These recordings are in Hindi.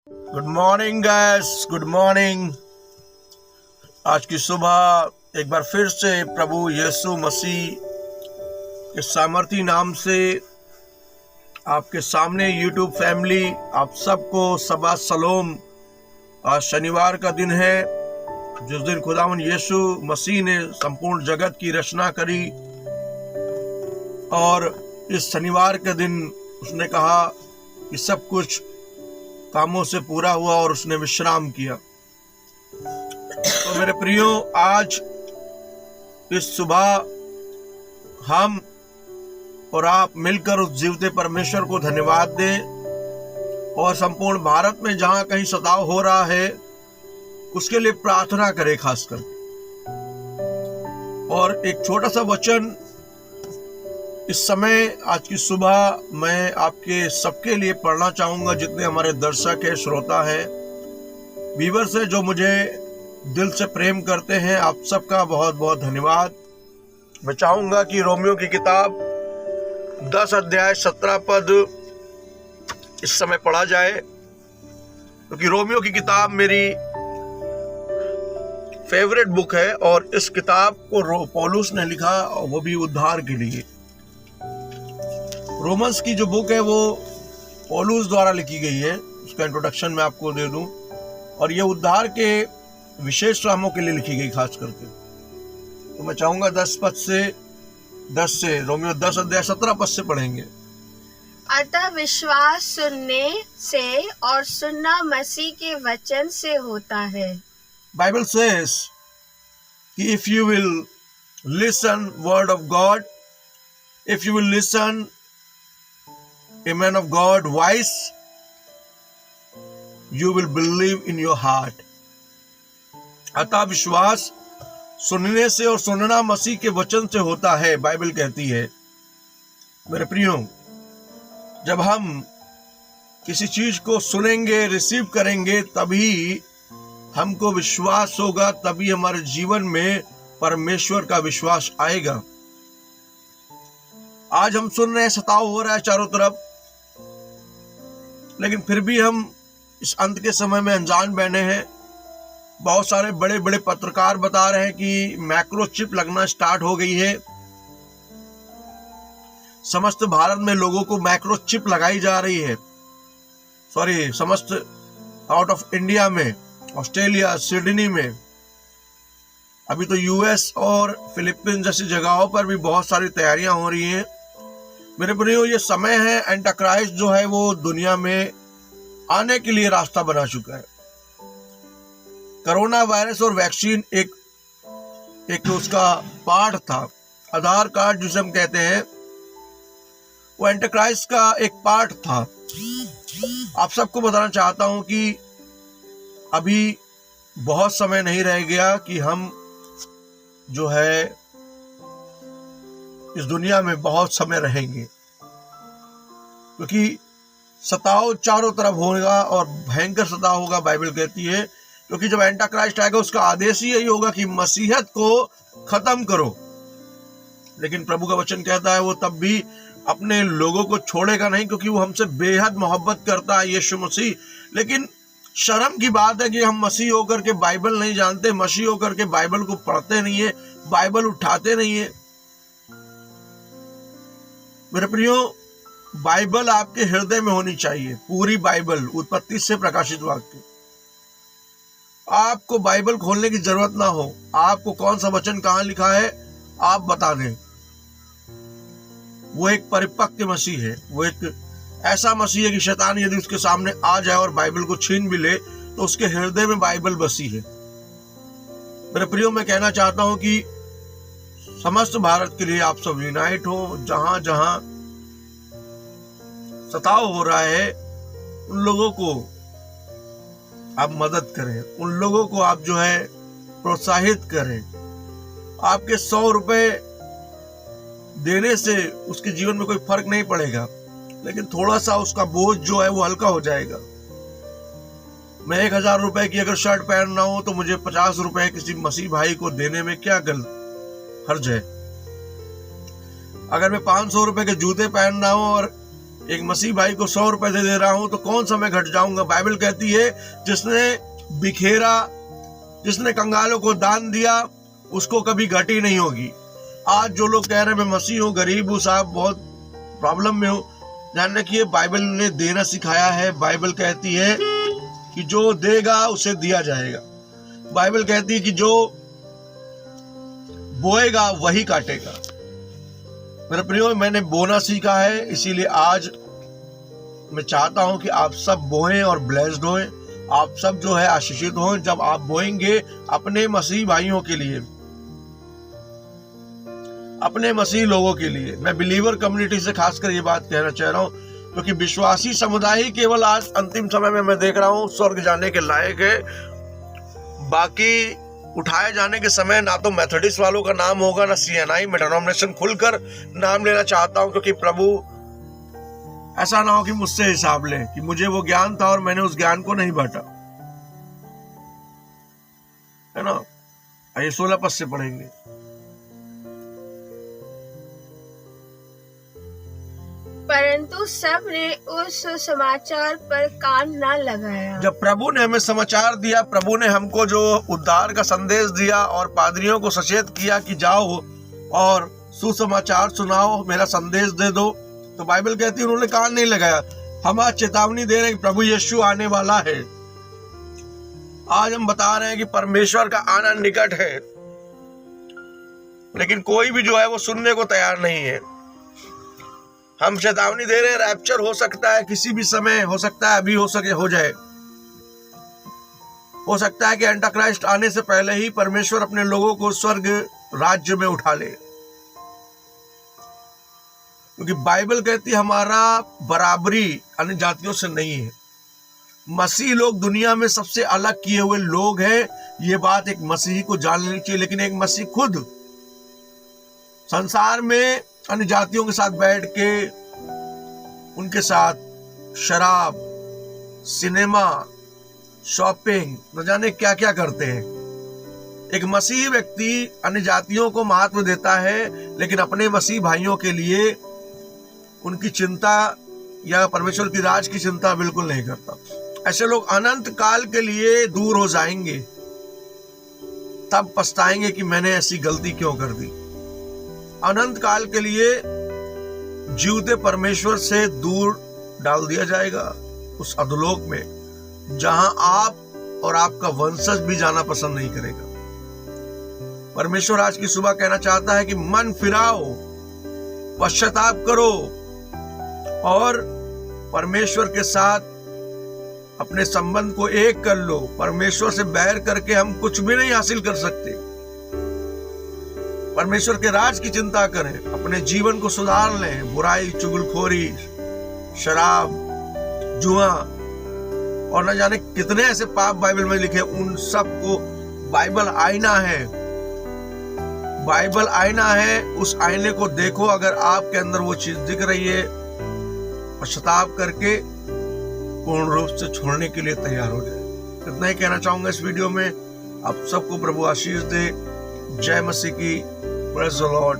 Good morning gas, good morning. आज की सुबह एक बार फिर से प्रभु यीशु मसीह के सामर्थी नाम से आपके सामने यूट्यूब फैमिली, आप सबको सबा सलोम। आज शनिवार का दिन है, जिस दिन खुदावन यीशु मसीह ने संपूर्ण जगत की रचना करी और इस शनिवार के दिन उसने कहा कि सब कुछ कामों से पूरा हुआ और उसने विश्राम किया। तो मेरे प्रियो, आज इस सुबह हम और आप मिलकर उस जीवते परमेश्वर को धन्यवाद दें और संपूर्ण भारत में जहां कहीं सताव हो रहा है उसके लिए प्रार्थना करें खास करके। और एक छोटा सा वचन इस समय आज की सुबह मैं आपके सबके लिए पढ़ना चाहूंगा, जितने हमारे दर्शक है, श्रोता है, व्यूअर्स है, जो मुझे दिल से प्रेम करते हैं। आप सबका बहुत बहुत धन्यवाद। मैं चाहूंगा कि रोमियो की किताब 10 अध्याय 17 पद इस समय पढ़ा जाए, क्योंकि रोमियो की किताब मेरी फेवरेट बुक है और इस किताब को पौलुस ने लिखा, वो भी उद्धार के लिए। रोमन्स की जो बुक है वो पौलुस द्वारा लिखी गई है, उसका इंट्रोडक्शन मैं आपको दे दूं, और ये उद्धार के विशेष कामों के लिए लिखी गई खास करके। तो मैं चाहूंगा 10 से रोमियो 10 अध्याय 17 पद से पढ़ेंगे। अतः विश्वास सुनने से और सुनना मसीह के वचन से होता है। बाइबल सेज कि if you will listen word of God, if you will listen a man of God voice, you will believe in your heart. अतः विश्वास सुनने से और सुनना मसीह के वचन से होता है, बाइबल कहती है। मेरे प्रियो, जब हम किसी चीज को सुनेंगे, रिसीव करेंगे, तभी हमको विश्वास होगा, तभी हमारे जीवन में परमेश्वर का विश्वास आएगा। आज हम सुन रहे हैं, सताव हो रहा है चारों तरफ, लेकिन फिर भी हम इस अंत के समय में अनजान बने हैं। बहुत सारे बड़े बड़े पत्रकार बता रहे हैं कि मैक्रो चिप लगना स्टार्ट हो गई है। समस्त भारत में लोगों को मैक्रो चिप लगाई जा रही है। समस्त आउट ऑफ इंडिया में, ऑस्ट्रेलिया, सिडनी में, अभी तो यूएस और फिलीपींस जैसी जगहों पर भी बहुत सारी तैयारियां हो रही हैं। मेरे प्रियो, ये समय है, एंटाक्राइस्ट जो है वो दुनिया में आने के लिए रास्ता बना चुका है। कोरोना वायरस और वैक्सीन एक उसका पार्ट था, आधार कार्ड जिसे हम कहते हैं, वो एंटाक्राइस्ट का एक पार्ट था। आप सबको बताना चाहता हूं कि अभी बहुत समय नहीं रह गया कि हम जो है इस दुनिया में बहुत समय रहेंगे, क्योंकि सताव चारों तरफ होगा और भयंकर सताव होगा, बाइबल कहती है। क्योंकि जब एंटाक्राइस्ट आएगा उसका आदेश ही यही होगा कि मसीहत को खत्म करो। लेकिन प्रभु का वचन कहता है वो तब भी अपने लोगों को छोड़ेगा नहीं, क्योंकि वो हमसे बेहद मोहब्बत करता है, यीशु मसीह। लेकिन शर्म की बात है कि हम मसीह होकर के बाइबल नहीं जानते, मसीह होकर के बाइबल को पढ़ते नहीं है, बाइबल उठाते नहीं है। मेरे प्रियो, बाइबल आपके हृदय में होनी चाहिए, पूरी बाइबल, उत्पत्ति से प्रकाशित वाक्य। आपको बाइबल खोलने की जरूरत ना हो, आपको कौन सा वचन कहां लिखा है आप बता दें। वो एक परिपक्व मसीह है, वो एक ऐसा मसीह है कि शैतान यदि उसके सामने आ जाए और बाइबल को छीन भी ले तो उसके हृदय में बाइबल बसी है। मेरे प्रियो, मैं कहना चाहता हूं कि समस्त भारत के लिए आप सब यूनाइट हो। जहां जहां सताव हो रहा है उन लोगों को आप मदद करें, उन लोगों को आप जो है प्रोत्साहित करें। आपके 100 रुपए देने से उसके जीवन में कोई फर्क नहीं पड़ेगा, लेकिन थोड़ा सा उसका बोझ जो है वो हल्का हो जाएगा। मैं 1000 रुपए की अगर शर्ट पहन रहा हूं तो मुझे 50 रुपए किसी मसीह भाई को देने में क्या हर्ज है। अगर मैं 500 रुपए के जूते पहन रहा हूं और एक मसीह भाई को 100 रुपए दे रहा हूं तो कौन सा मैं घट जाऊंगा। बाइबल कहती है जिसने बिखेरा, जिसने कंगालों को दान दिया, उसको कभी घटी नहीं होगी। आज जो लोग कह रहे हैं मैं मसीह हूँ, गरीब हूँ साहब, बहुत प्रॉब्लम में हूँ, ध्यान रखिए बाइबल ने देना सिखाया है। बाइबल कहती है कि जो देगा उसे दिया जाएगा। बाइबल कहती है कि जो बोएगा वही काटेगा। मेरे प्रियो, मैंने बोना सीखा है, इसीलिए आज मैं चाहता हूं कि आप सब बोएं और ब्लेस्ड हों। आप सब जो है आशीषित हों जब आप बोएंगे अपने मसीह भाइयों के लिए, अपने मसीह लोगों के लिए। मैं बिलीवर कम्युनिटी से खासकर ये बात कहना चाह रहा हूं, क्योंकि विश्वासी समुदाय ही केवल आज अंतिम समय में मैं देख रहा हूं स्वर्ग जाने के लायक है। बाकी उठाए जाने के समय ना तो मेथोडिस्ट वालों का नाम होगा, ना CNI। मैं डिनोमिनेशन खुलकर नाम लेना चाहता हूं, क्योंकि प्रभु ऐसा ना हो कि मुझसे हिसाब ले कि मुझे वो ज्ञान था और मैंने उस ज्ञान को नहीं बांटा, है ना। आइए 16 पद से पढ़ेंगे। परंतु सब ने उस सुसमाचार पर कान न लगाया। जब प्रभु ने हमें समाचार दिया, प्रभु ने हमको जो उद्धार का संदेश दिया और पादरियों को सचेत किया कि जाओ और सुसमाचार सुनाओ, मेरा संदेश दे दो, तो बाइबल कहती है उन्होंने कान नहीं लगाया। हम आज चेतावनी दे रहे हैं कि प्रभु यीशु आने वाला है। आज हम बता रहे हैं कि परमेश्वर का आना निकट है, लेकिन कोई भी जो है वो सुनने को तैयार नहीं है। हम चेतावनी दे रहे हैं रैप्चर हो सकता है किसी भी समय, हो सकता है अभी हो सके हो जाए, हो सकता है कि एंटाक्राइस्ट आने से पहले ही परमेश्वर अपने लोगों को स्वर्ग राज्य में उठा ले। क्योंकि बाइबल कहती है हमारा बराबरी अन्य जातियों से नहीं है। मसीह लोग दुनिया में सबसे अलग किए हुए लोग हैं, ये बात एक मसीही को जान लेनी चाहिए। लेकिन एक मसीह खुद संसार में अन्य जातियों के साथ बैठ के उनके साथ शराब, सिनेमा, शॉपिंग, न जाने क्या क्या करते हैं। एक मसीही व्यक्ति अन्य जातियों को महत्व देता है, लेकिन अपने मसीह भाइयों के लिए उनकी चिंता या परमेश्वर की राज की चिंता बिल्कुल नहीं करता। ऐसे लोग अनंत काल के लिए दूर हो जाएंगे, तब पछताएंगे कि मैंने ऐसी गलती क्यों कर दी। अनंत काल के लिए जीवते परमेश्वर से दूर डाल दिया जाएगा उस अधोलोक में, जहां आप और आपका वंशज भी जाना पसंद नहीं करेगा। परमेश्वर आज की सुबह कहना चाहता है कि मन फिराओ, पश्चाताप करो और परमेश्वर के साथ अपने संबंध को एक कर लो। परमेश्वर से बैर करके हम कुछ भी नहीं हासिल कर सकते। परमेश्वर के राज की चिंता करें, अपने जीवन को सुधार लें। बुराई, चुगलखोरी, शराब, जुआ और न जाने कितने ऐसे पाप बाइबल में लिखे, उन सब को बाइबल आईना है। बाइबल आईना है, उस आईने को देखो। अगर आपके अंदर वो चीज दिख रही है, पश्चाताप करके पूर्ण रूप से छोड़ने के लिए तैयार हो जाए। इतना ही कहना चाहूंगा इस वीडियो में। आप सबको प्रभु आशीष दे। जय मसीह की। Praise the Lord.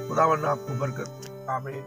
खुदावंद आपको बरकत दे। आमीन।